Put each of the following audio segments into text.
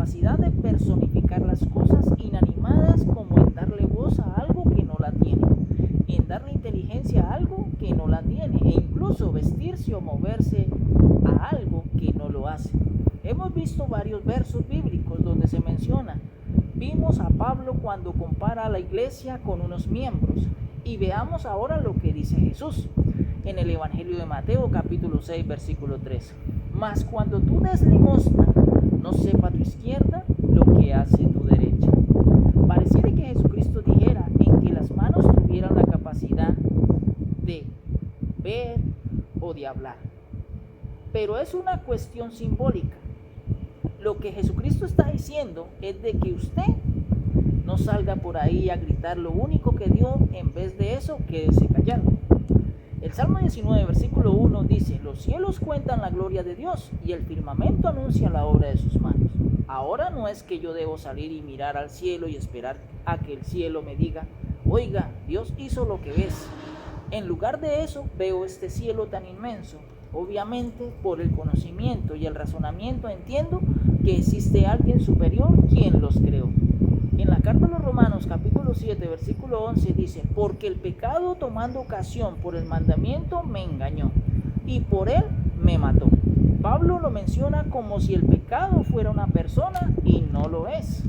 capacidad de personificar las cosas inanimadas, como en darle voz a algo que no la tiene, en darle inteligencia a algo que no la tiene, e incluso vestirse o moverse a algo que no lo hace. Hemos visto varios versos bíblicos donde se menciona. Vimos a Pablo cuando compara a la iglesia con unos miembros, y veamos ahora lo que dice Jesús en el Evangelio de Mateo capítulo 6 versículo 3. Mas cuando tú des limosna, no sepa tu izquierda lo que hace tu derecha. Pareciera que Jesucristo dijera en que las manos tuvieran la capacidad de ver o de hablar. Pero es una cuestión simbólica. Lo que Jesucristo está diciendo es de que usted no salga por ahí a gritar lo único que dio, en vez de eso, quédese callado. El Salmo 19, versículo 1 dice: los cielos cuentan la gloria de Dios y el firmamento anuncia la obra de sus manos. Ahora no es que yo debo salir y mirar al cielo y esperar a que el cielo me diga: oiga, Dios hizo lo que ves. En lugar de eso, veo este cielo tan inmenso. Obviamente, por el conocimiento y el razonamiento entiendo que existe alguien superior quien los creó. En la carta a los Romanos capítulo 7 versículo 11 dice: porque el pecado, tomando ocasión por el mandamiento, me engañó y por él me mató. Pablo lo menciona como si el pecado fuera una persona, y no lo es.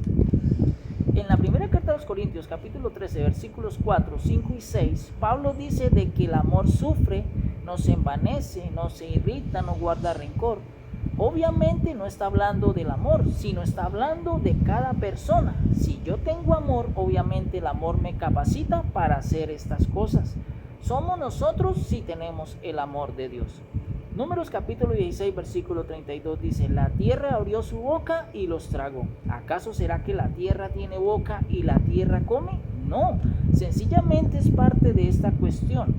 En la primera carta a los Corintios capítulo 13 versículos 4, 5 y 6, Pablo dice de que el amor sufre, no se envanece, no se irrita, no guarda rencor. Obviamente no está hablando del amor, sino está hablando de cada persona. Si yo tengo amor, obviamente el amor me capacita para hacer estas cosas. Somos nosotros si tenemos el amor de Dios. Números capítulo 16 versículo 32 dice: la tierra abrió su boca y los tragó. ¿Acaso será que la tierra tiene boca y la tierra come? No, sencillamente es parte de esta cuestión.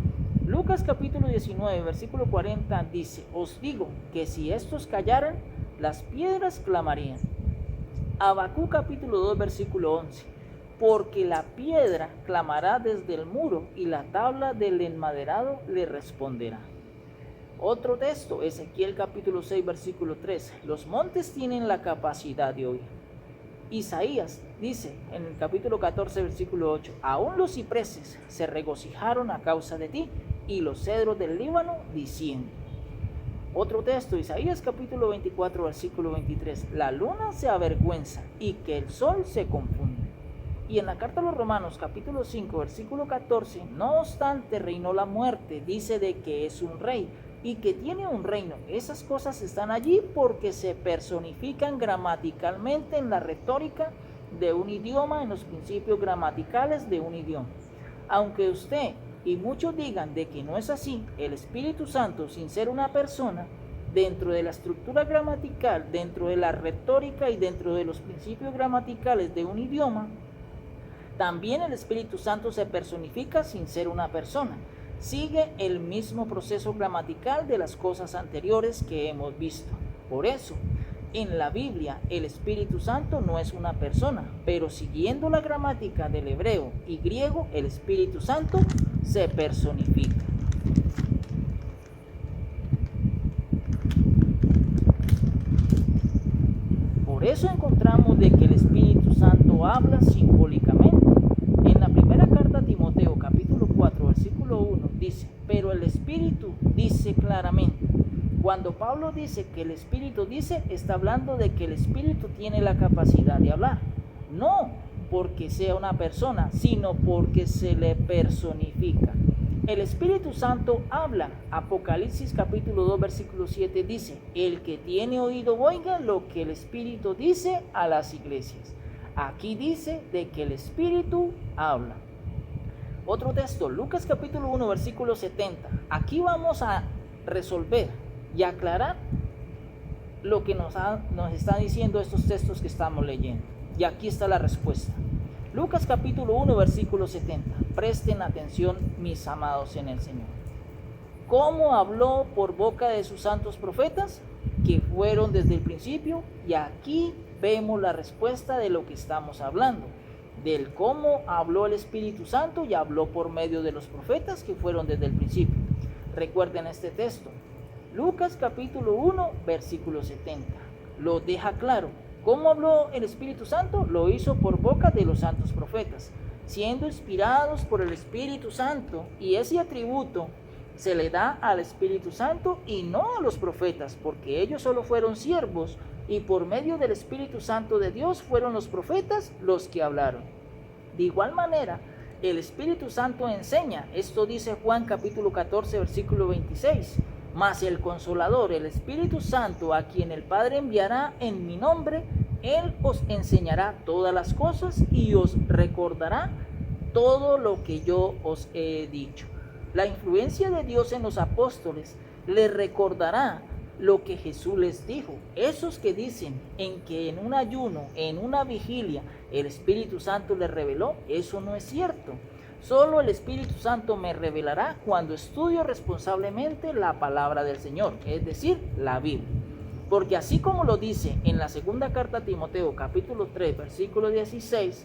Lucas capítulo 19 versículo 40 dice: os digo que si estos callaran, las piedras clamarían. Habacuc capítulo 2 versículo 11: porque la piedra clamará desde el muro y la tabla del enmaderado le responderá. Otro texto, Ezequiel capítulo 6 versículo 3: los montes tienen la capacidad de oír. Isaías dice en el capítulo 14 versículo 8: aún los cipreses se regocijaron a causa de ti, y los cedros del Líbano diciendo. Otro texto, Isaías capítulo 24 versículo 23: la luna se avergüenza y que el sol se confunde. Y en la carta a los Romanos capítulo 5 versículo 14: no obstante reinó la muerte, dice de que es un rey y que tiene un reino. Esas cosas están allí porque se personifican gramaticalmente en la retórica de un idioma, en los principios gramaticales de un idioma. Aunque usted y muchos digan de que no es así, el Espíritu Santo, sin ser una persona, dentro de la estructura gramatical, dentro de la retórica y dentro de los principios gramaticales de un idioma, también el Espíritu Santo se personifica sin ser una persona. Sigue el mismo proceso gramatical de las cosas anteriores que hemos visto. Por eso, en la Biblia, el Espíritu Santo no es una persona, pero siguiendo la gramática del hebreo y griego, el Espíritu Santo se personifica. Por eso encontramos de que el Espíritu Santo habla simbólicamente. En la primera carta a Timoteo, capítulo 4, versículo 1, dice: pero el Espíritu dice claramente. Cuando Pablo dice que el Espíritu dice, está hablando de que el Espíritu tiene la capacidad de hablar. No porque sea una persona, sino porque se le personifica. El Espíritu Santo habla. Apocalipsis capítulo 2 versículo 7 dice: el que tiene oído oiga lo que el Espíritu dice a las iglesias. Aquí dice de que el Espíritu habla. Otro texto, Lucas capítulo 1 versículo 70. Aquí vamos a resolver y aclarar lo que nos están diciendo estos textos que estamos leyendo. Y aquí está la respuesta. Lucas capítulo 1 versículo 70. Presten atención, mis amados en el Señor. ¿Cómo habló por boca de sus santos profetas, que fueron desde el principio? Y aquí vemos la respuesta de lo que estamos hablando, del cómo habló el Espíritu Santo, y habló por medio de los profetas que fueron desde el principio. Recuerden este texto, Lucas capítulo 1 versículo 70, lo deja claro. ¿Cómo habló el Espíritu Santo? Lo hizo por boca de los santos profetas, siendo inspirados por el Espíritu Santo, y ese atributo se le da al Espíritu Santo y no a los profetas, porque ellos solo fueron siervos y por medio del Espíritu Santo de Dios fueron los profetas los que hablaron. De igual manera, el Espíritu Santo enseña. Esto dice Juan capítulo 14, versículo 26. Mas el Consolador, el Espíritu Santo, a quien el Padre enviará en mi nombre, Él os enseñará todas las cosas y os recordará todo lo que yo os he dicho. La influencia de Dios en los apóstoles les recordará lo que Jesús les dijo. Esos que dicen en que en un ayuno, en una vigilia, el Espíritu Santo les reveló, eso no es cierto. Solo el Espíritu Santo me revelará cuando estudio responsablemente la palabra del Señor, es decir, la Biblia. Porque así como lo dice en la segunda carta a Timoteo, capítulo 3, versículo 16,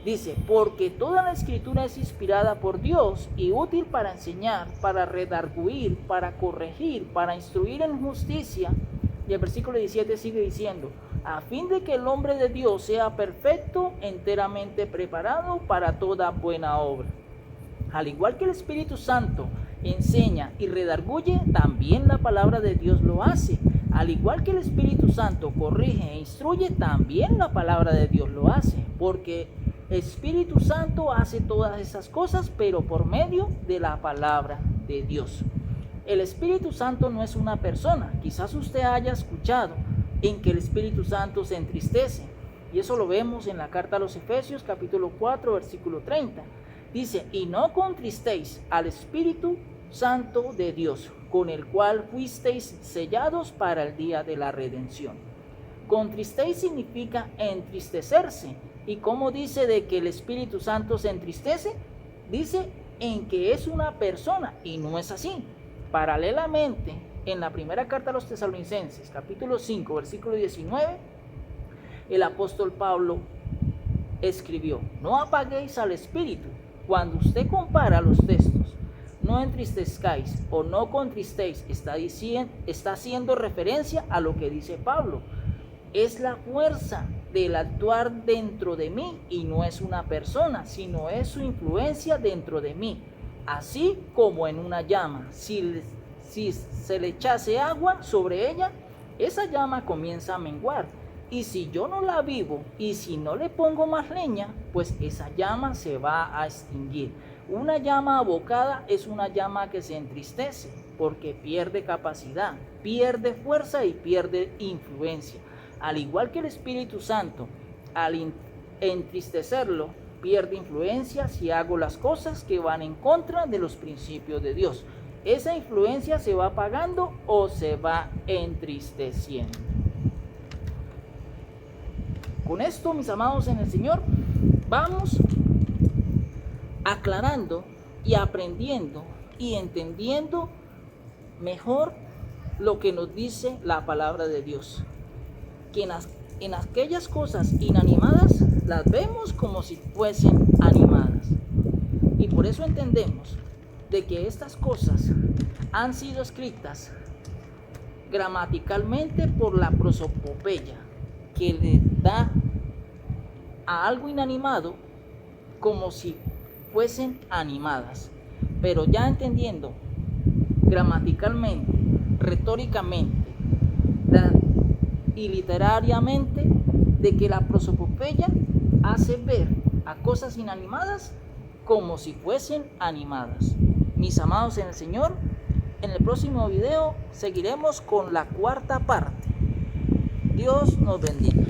dice, porque toda la Escritura es inspirada por Dios y útil para enseñar, para redarguir, para corregir, para instruir en justicia. Y el versículo 17 sigue diciendo, a fin de que el hombre de Dios sea perfecto, enteramente preparado para toda buena obra. Al igual que el Espíritu Santo enseña y redarguye, también la palabra de Dios lo hace. Al igual que el Espíritu Santo corrige e instruye, también la palabra de Dios lo hace. Porque el Espíritu Santo hace todas esas cosas, pero por medio de la palabra de Dios. El Espíritu Santo no es una persona. Quizás usted haya escuchado en que el Espíritu Santo se entristece. Y eso lo vemos en la carta a los Efesios, capítulo 4, versículo 30. Dice, y no contristéis al Espíritu Santo de Dios, con el cual fuisteis sellados para el día de la redención. Contristéis significa entristecerse. ¿Y cómo dice de que el Espíritu Santo se entristece? Dice en que es una persona, y no es así. Paralelamente, en la primera carta a los Tesalonicenses, capítulo 5, versículo 19, el apóstol Pablo escribió, no apaguéis al Espíritu. Cuando usted compara los textos, no entristezcáis o no contristéis, está haciendo referencia a lo que dice Pablo. Es la fuerza del actuar dentro de mí y no es una persona, sino es su influencia dentro de mí. Así como en una llama, si se le echase agua sobre ella, esa llama comienza a menguar. Y si yo no la avivo y si no le pongo más leña, pues esa llama se va a extinguir. Una llama abocada es una llama que se entristece porque pierde capacidad, pierde fuerza y pierde influencia. Al igual que el Espíritu Santo, al entristecerlo, pierde influencia si hago las cosas que van en contra de los principios de Dios. Esa influencia se va apagando o se va entristeciendo. Con esto, mis amados en el Señor, vamos aclarando y aprendiendo y entendiendo mejor lo que nos dice la palabra de Dios. Que en aquellas cosas inanimadas las vemos como si fuesen animadas. Y por eso entendemos de que estas cosas han sido escritas gramaticalmente por la prosopopeya, que le da a algo inanimado como si fuesen animadas. Pero ya entendiendo gramaticalmente, retóricamente y literariamente de que la prosopopeya hace ver a cosas inanimadas como si fuesen animadas. Mis amados en el Señor, en el próximo video seguiremos con la cuarta parte. Dios nos bendiga.